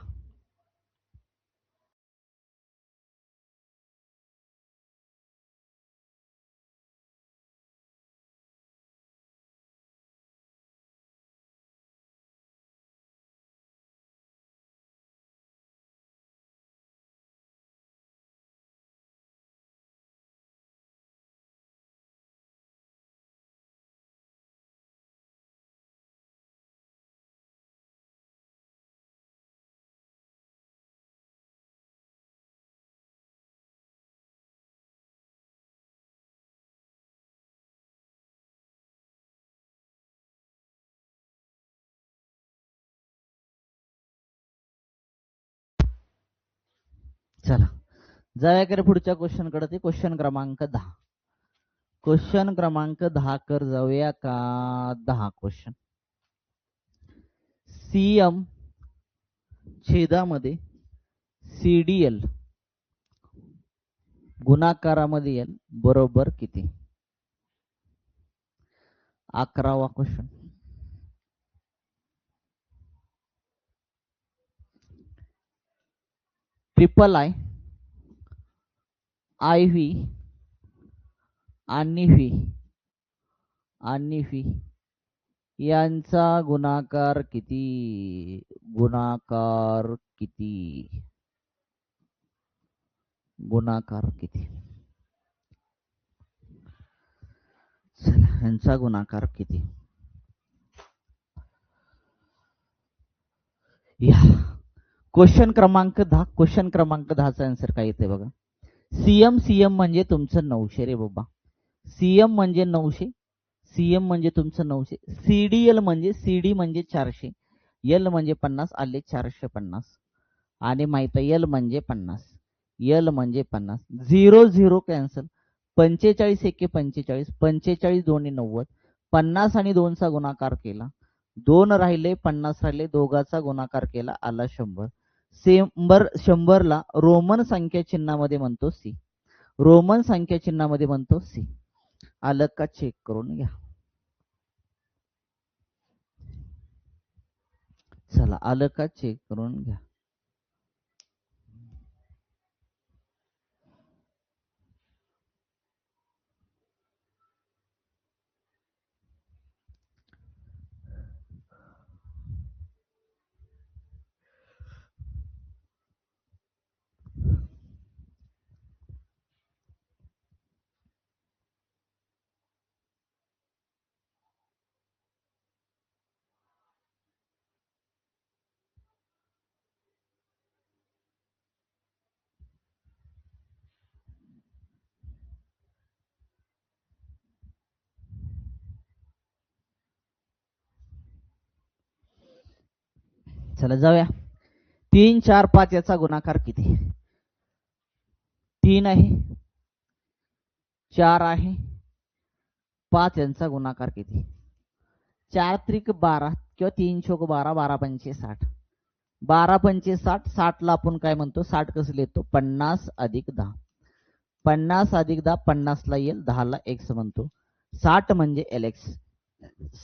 चला जाऊया पुढच्या क्वेश्चन कडे. ते क्वेश्चन क्रमांक 10. क्वेश्चन क्रमांक 10 कर जाऊया का. 10 क्वेश्चन. सीएम छेदामध्ये सीडीएल गुणाकारामध्ये एल बरोबर किती. 11वा question. Triple I I V आणि व्ही यांचा गुणाकार किती. गुणाकार किती. चला यांचा गुणाकार किती. या क्वेश्चन क्रमांक 10. क्वेश्चन क्रमांक 10चा आन्सर काय येते बघा. सीएम म्हणजे तुमचं 900 रे बाबा. सीएम म्हणजे 900. सीएम म्हणजे तुमचं 900. सीडीएल म्हणजे सीडी म्हणजे 400. एल म्हणजे 50 आले 450 आणि माहित आहे एल म्हणजे 50. एल म्हणजे 50. 0 0 कॅन्सल. 45 एके 45. 45 दोन्ही 90. 50 आणि 2चा गुणाकार केला 2 राहिले 50 राहिले दोघाचा गुणाकार केला आला 100. 100 ला रोमन संख्या चिन्हामध्ये म्हणतो सी. रोमन संख्या चिन्हामध्ये म्हणतो सी. आलं का चेक करून घ्या. चला आलं का चेक करून घ्या. चला जाऊया. 3 4 5 याचा गुणाकार किती. 3 आहे 4 आहे 5 यांचा गुणाकार किती. 4 त्रिक 12 किंवा 3 चौक 12 12 पंचे 60. 12 पंचे 60. 60 ला आपण काय म्हणतो 60 कसं लिहितो 50 अधिक 10. 50 अधिक 10 50 ला येईल 10 ला x म्हणतो. 60 म्हणजे LX.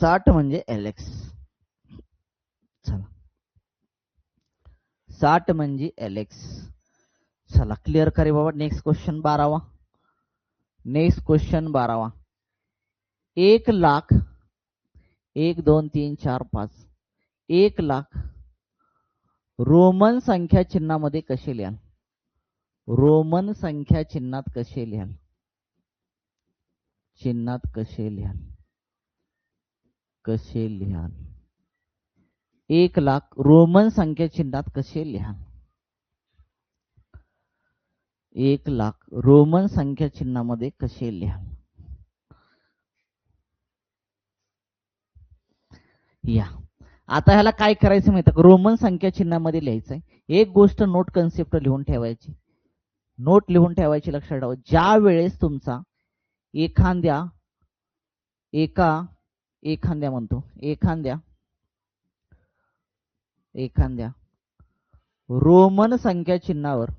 60 म्हणजे LX. चला 60 म्हणजे LX. चला क्लिअर करे बाबा. नेक्स्ट क्वेश्चन 12वा. नेक्स्ट क्वेश्चन 12वा. 1 लाख 1 2 3 4 5 1 लाख रोमन संख्या चिन्हामध्ये कसे लिहाल. रोमन संख्या चिन्हात कसे लिहाल. चिन्हात कसे लिहाल. कसे लिहाल. 1 लाख रोमन संख्या चिन्हात कसे लिहाल. 1 लाख रोमन संख्या चिन्हामध्ये कसे लिहाल. या आता ह्याला काय करायचं माहिती का. रोमन संख्या चिन्हामध्ये लिहायचंय. एक गोष्ट नोट कन्सेप्ट लिहून ठेवायची. नोट लिहून ठेवायची लक्षात ठेवा. ज्या वेळेस तुमचा एखाद्या म्हणतो एखाद्या रोमन संख्या चिन्हावर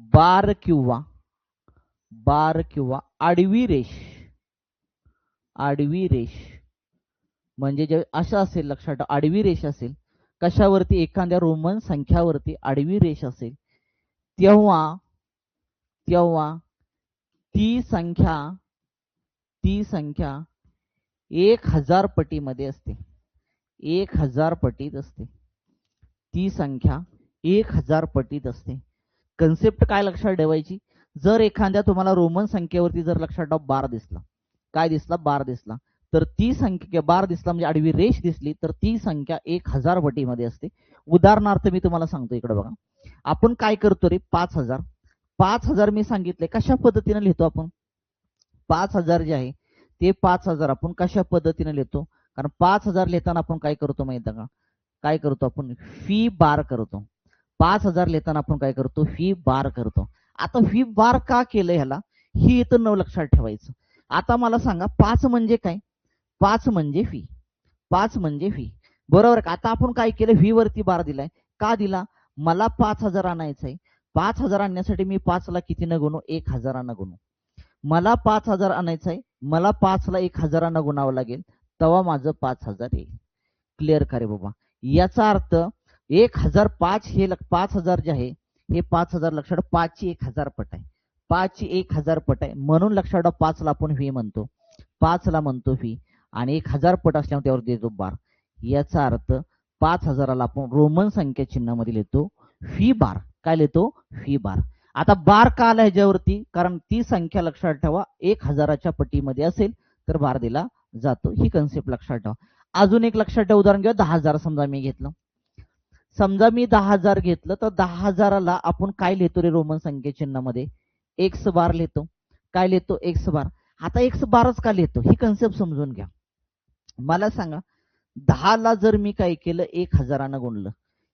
बार किंवा आडवी रेष म्हणजे जे असं असेल लक्षात ठेवा. आडवी रेष असेल कशावरती एखाद्या रोमन संख्यावरती आडवी रेष असेल तेव्हा ती संख्या 1000 पटीमध्ये असते. 1000 पटीत असते. ती संख्या 1000 पटीत असते. कन्सेप्ट काय लक्षात ठेवायची. जर एखाद्या तुम्हाला रोमन संख्येवरती जर लक्षात ठेवा बार दिसला. काय दिसला. बार दिसला. तर ती संख्या बार दिसला म्हणजे आडवी रेष दिसली तर ती संख्या 1000 पटीमध्ये असते. उदाहरणार्थ मी तुम्हाला सांगतो. इकडे बघा. आपण काय करतो रे. 5000 मी सांगितले कशा पद्धतीने लिहितो आपण. 5000 जे आहे ते 5000 आपण कशा पद्धतीने लिहितो. कारण 5000 लिहिताना आपण काय करतो माहिती का. काय करतो आपण फी बार करतो. 5,000 लिहिताना आपण काय करतो फी बार करतो. आता फी बार का केलं ह्याला ही इथं न लक्षात ठेवायचं. आता मला सांगा 5 म्हणजे काय? 5 म्हणजे फी. 5 म्हणजे फी बरोबर का. आता आपण काय केलं फी वरती बार दिलाय. का दिला? मला 5,000 आणायचंय. 5,000 आणण्यासाठी मी 5 ला किती न गुणू 1,000 न गुणू. मला 5,000 आणायचंय. मला 5 ला 1,000 न गुणावं लागेल तेव्हा माझं 5,000 येईल. क्लिअर का रे बाबा. याचा अर्थ 1,005 हे 5,000 जे आहे हे 5,000 लक्षात 5 ची 1,000 पट आहे. 5 ची 1,000 पट आहे म्हणून लक्षात 5 ला आपण फी म्हणतो. 5 ला म्हणतो फी आणि 1,000 पट असल्यामुळे त्यावर देतो बार. याचा अर्थ 5,000 ला आपण रोमन संख्या चिन्हामध्ये लिहितो फी बार. काय लिहितो फी बार. आता बार का आला ह्याच्यावरती? कारण ती संख्या लक्षात ठेवा 1,000च्या पटीमध्ये असेल तर बार दिला जातो. ही कन्सेप्ट लक्षात ठेवा. अजून एक लक्षात ठेवा उदाहरण घेऊ. 10,000 समजा मी घेतलं. समजा मी 10,000 घेतलं तर 10,000ला आपण काय लिहितो रे रोमन संख्या चिन्हामध्ये एक्स बार लिहितो. काय लिहितो एक्स बार. आता एक्स बारच का लिहितो ही कन्सेप्ट समजून घ्या. मला सांगा 10 ला जर मी काय केलं 1,000 गुणलं.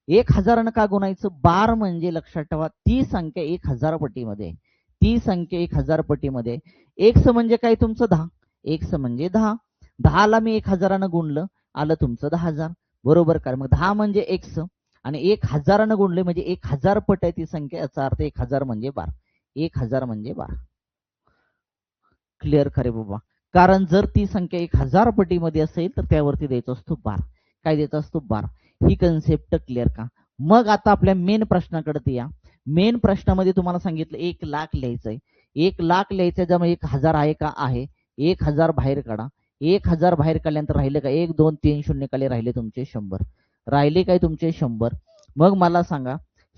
1,000 का गुणायचं? बार म्हणजे लक्षात ठेवा ती संख्या 1,000 पटीमध्ये आहे. ती संख्या 1,000 पटीमध्ये. एक्स म्हणजे काय तुमचं 10. एक्स म्हणजे 10. 10 ला मी 1,000 गुणलं आलं तुमचं 10,000 बरोबर का. मग 10 म्हणजे एक्स आणि 1,000 गुणले म्हणजे 1,000 पट आहे ती संख्या. याचा अर्थ 1,000 म्हणजे बार. 1,000 म्हणजे बार. क्लिअर करे बाबा. कारण जर ती संख्या 1,000 पटीमध्ये असेल तर त्यावरती द्यायचा असतो बार. काय द्यायचा असतो बार. ही कन्सेप्ट क्लिअर का. मग आता आपल्या मेन प्रश्नाकडे या. मेन प्रश्नामध्ये तुम्हाला सांगितलं 1,00,000 लिहायचंय. 1,00,000 लिहायचं ज्यामध्ये 1,000 आहे का आहे. 1,000 बाहेर काढा. 1,000 बाहेर काढल्यानंतर राहिले का 1 2 3 शून्य काले राहिले तुमचे 100. राहिले काय तुमचे 100. मग मला सांगा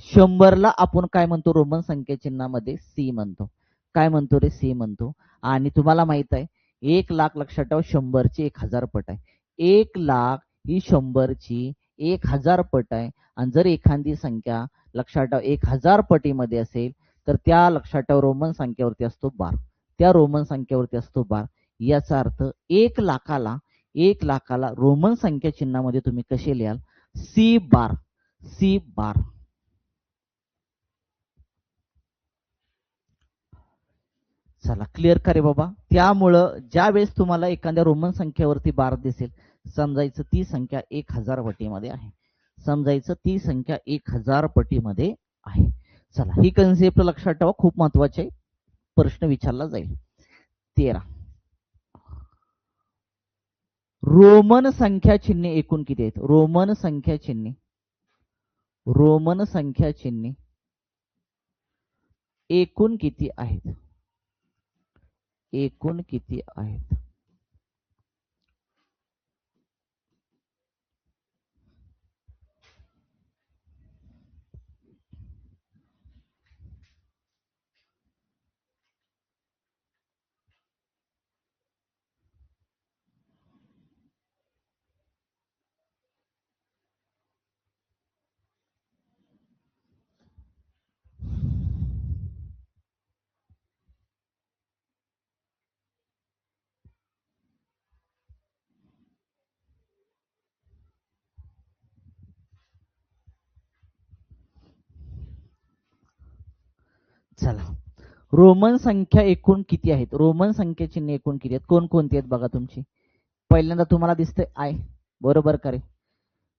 100ला आपण काय म्हणतो रोमन संख्या चिन्हामध्ये सी म्हणतो. काय म्हणतो रे सी म्हणतो. आणि तुम्हाला माहित आहे 1,00,000 लक्षात ठेवा 100ची 1,000 पट आहे. 1,00,000 ही 100ची 1,000 पट आहे. आणि जर एखादी संख्या लक्षात ठेवा 1,000 पटीमध्ये असेल तर त्या लक्षात ठेवा रोमन संख्येवरती असतो बार. त्या रोमन संख्येवरती असतो बार. याचा अर्थ 1,00,000ला रोमन संख्या चिन्हामध्ये तुम्ही कसे लिहाल सी बार. सी बार. चला क्लिअर का रे बाबा. त्यामुळं ज्या वेळेस तुम्हाला एखाद्या रोमन संख्येवरती बार दिसेल समजायचं ती संख्या 1,000 पटीमध्ये आहे. समजायचं ती संख्या 1,000 पटीमध्ये आहे. चला ही कन्सेप्ट लक्षात ठेवा खूप महत्वाची आहे. प्रश्न विचारला जाईल. 13 रोमन संख्या चिन्हे एकूण किती आहेत. रोमन संख्या चिन्हे. रोमन संख्या चिन्हे एकूण किती आहेत. एकूण किती आहेत. चला रोमन संख्या एकूण किती आहेत. रोमन संख्या चिन्हे एकूण किती आहेत. कोणकोणती आहेत बघा तुमची. पहिल्यांदा तुम्हाला दिसतंय आय बरोबर का रे.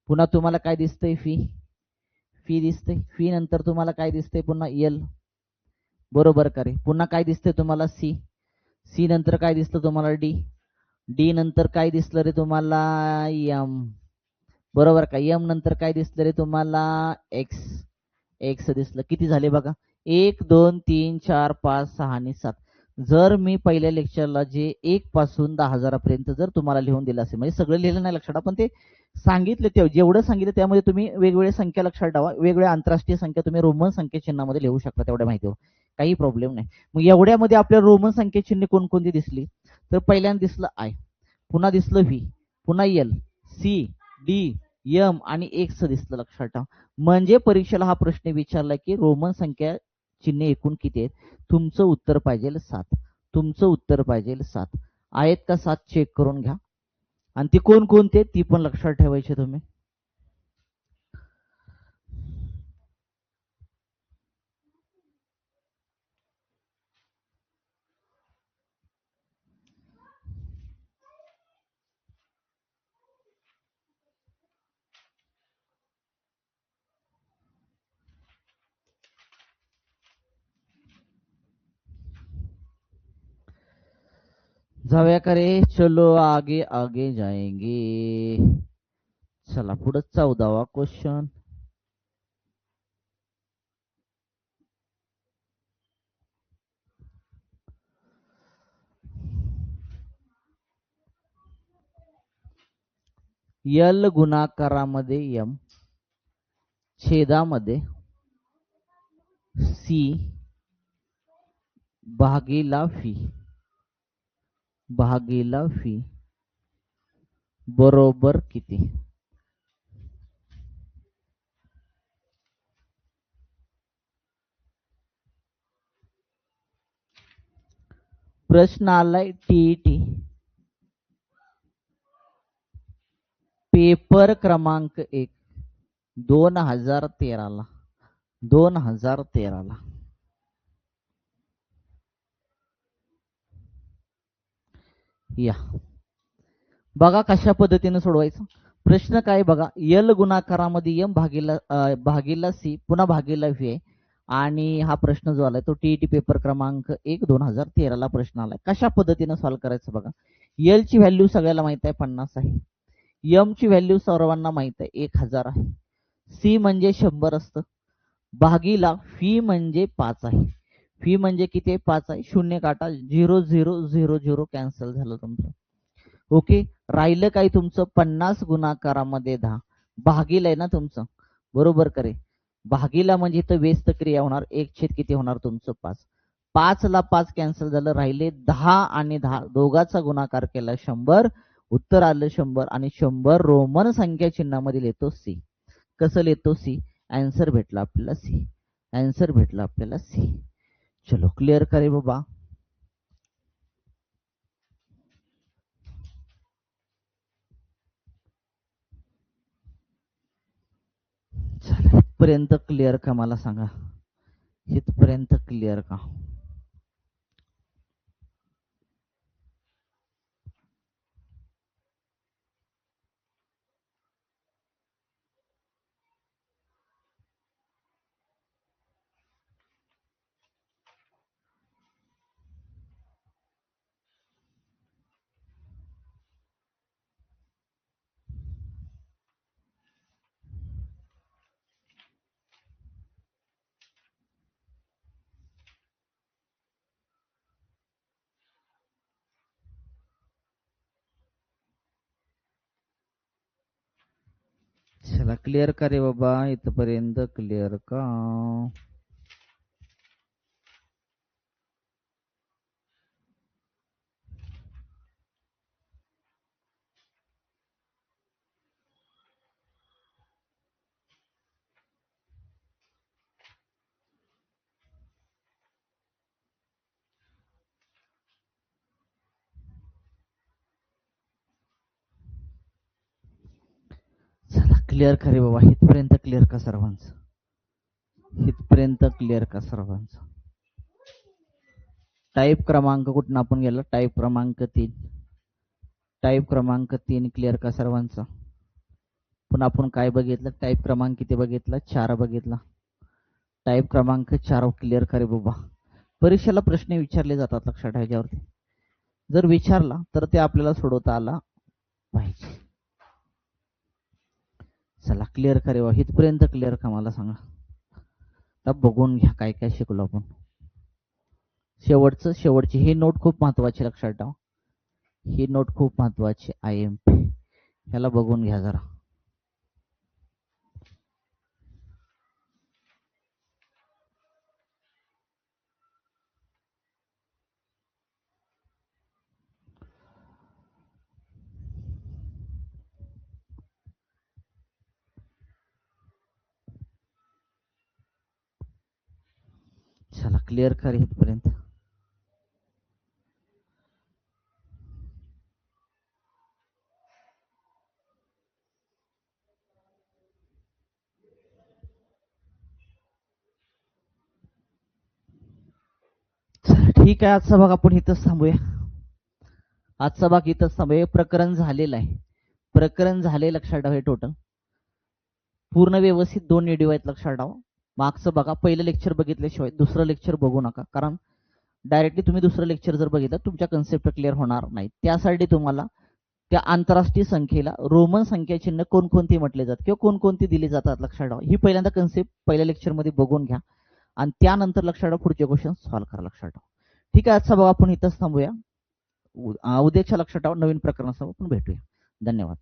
पुन्हा तुम्हाला काय दिसतंय फी. फी दिसते. फी नंतर तुम्हाला काय दिसतंय पुन्हा एल बरोबर का रे. पुन्हा काय दिसतंय तुम्हाला सी. सी नंतर काय दिसतं तुम्हाला डी. डी नंतर काय दिसलं रे तुम्हाला एम बरोबर का. एम नंतर काय दिसलं रे तुम्हाला एक्स. एक्स दिसलं. किती झाले बघा 1 2 3 4 5 6 आणि 7. जर मी पहिल्या लेक्चरला जे 1 पासून 10,000 पर्यंत जर तुम्हाला लिहून दिलं असेल म्हणजे सगळं लिहिलं नाही लक्षात पण ते सांगितले ते जेवढं सांगितलं त्यामध्ये तुम्ही वेगवेगळ्या संख्या लक्षात ठेवा. वेगवेगळ्या आंतरराष्ट्रीय संख्या तुम्ही रोमन संख्या चिन्हामध्ये लिहू शकता तेवढ्या माहितीवर काही प्रॉब्लेम नाही. मग एवढ्यामध्ये आपल्याला रोमन संख्या चिन्हे कोणकोणती दिसली तर पहिल्यांदा दिसलं आय. पुन्हा दिसलं व्ही. पुन्हा एल सी डी एम आणि एक्स दिसलं लक्षात ठेवा. म्हणजे परीक्षेला हा प्रश्न विचारला की रोमन संख्या चिन्हे एकूण किती आहेत. तुमचं उत्तर पाहिजे 7. तुमचं उत्तर पाहिजे 7 आहेत का 7 चेक करून घ्या. आणि ती कोणकोणते ती पण लक्षात ठेवायचे तुम्ही. जाऊया का रे, चलो आगे आगे जाएंगे. चला पुढे 14वा क्वेश्चन. यल गुणाकारामध्ये यम, छेदामध्ये सी भागीला फी बरोबर किती? प्रश्न आलाय टीईटी पेपर क्रमांक 1 2013 ला. या बघा कशा पद्धतीने सोडवायचं. प्रश्न काय बघा, यल गुणाकारामध्ये यम भागीला सी पुन्हा भागीला व्ही आहे. आणि हा प्रश्न जो आलाय तो टीईटी पेपर क्रमांक 1 2013 ला प्रश्न आलाय. कशा पद्धतीने सॉल्व्ह करायचं बघा. यल ची व्हॅल्यू सगळ्याला माहित आहे 50 आहे. यम ची व्हॅल्यू सर्वांना माहित आहे 1000 आहे. सी म्हणजे 100 असतं. भागीला फी म्हणजे 5 आहे. फी म्हणजे किती? 5 आहे. शून्य काटा 0000 कॅन्सल झालं तुमचं. ओके, राहिलं काय तुमचं 50 गुणाकारामध्ये 10 भागीला आहे ना तुमचं, बरोबर करे. भागीला म्हणजे इथं व्यस्त क्रिया होणार. 1 किती होणार तुमचं 5. 5 ला 5 कॅन्सल झालं. राहिले 10 आणि 10 दोघाचा गुणाकार केला 100. उत्तर आलं 100 आणि 100 रोमन संख्या चिन्हामध्ये लिहितो सी. कसं लिहितो सी? आन्सर भेटला आपल्याला सी. आन्सर भेटला आपल्याला सी. चलो क्लिअर करे बाबा. चला इथपर्यंत क्लिअर का मला सांगा. इथपर्यंत क्लिअर का? चला क्लिअर का रे बाबा, इथपर्यंत क्लिअर का? चला क्लिअर का रे बाबा, इथपर्यंत क्लिअर का सर्वांचं? इथपर्यंत क्लिअर का सर्वांचं? टाईप क्रमांक कुठून आपण गेलो? टाईप क्रमांक 3. टाईप क्रमांक 3 क्लिअर का सर्वांचा? पण आपण काय बघितलं? टाईप क्रमांक किती बघितला? 4 बघितला. टाईप क्रमांक 4 क्लिअर करे बाबा. परीक्षेला प्रश्न विचारले जातात, लक्षात ठेवायच्यावरती. जर विचारला तर ते आपल्याला सोडवता आला पाहिजे. चला क्लिअर करे बाबा, इथपर्यंत क्लिअर का मला सांगा. आता बघून घ्या काय काय शिकलो आपण. शेवटची ही नोट खूप महत्वाची, लक्षात ठेवा. ही नोट खूप महत्वाची. IMP ह्याला बघून घ्या जरा. चला क्लिअर कर इथपर्यंत. ठीक आहे, आजचा भाग आपण इथंच थांबूया. आजचा भाग इथंच थांबूया. प्रकरण झालेलं आहे. प्रकरण झाले, लक्षात ठेवा. हे टोटल पूर्ण व्यवस्थित 2 व्हिडिओ आहेत, लक्षात ठेवा. मागचं बघा. पहिलं लेक्चर बघितल्याशिवाय दुसरं लेक्चर बघू नका, कारण डायरेक्टली तुम्ही दुसरं लेक्चर जर बघितलं तुमच्या कन्सेप्ट क्लिअर होणार नाही. त्यासाठी तुम्हाला त्या आंतरराष्ट्रीय संख्येला रोमन संख्या चिन्ह कोणकोणती म्हटले जातात किंवा कोणकोणती दिली जातात लक्षात ठेवा. ही पहिल्यांदा कन्सेप्ट पहिल्या लेक्चरमध्ये बघून घ्या आणि त्यानंतर लक्षात ठेवा पुढचे क्वेश्चन सॉल्व्ह करा लक्षात ठेवा. ठीक आहे, आजचा भाग आपण इथंच थांबूया. उद्याच्या लक्षात ठेवा नवीन प्रकरणासह आपण भेटूया. धन्यवाद.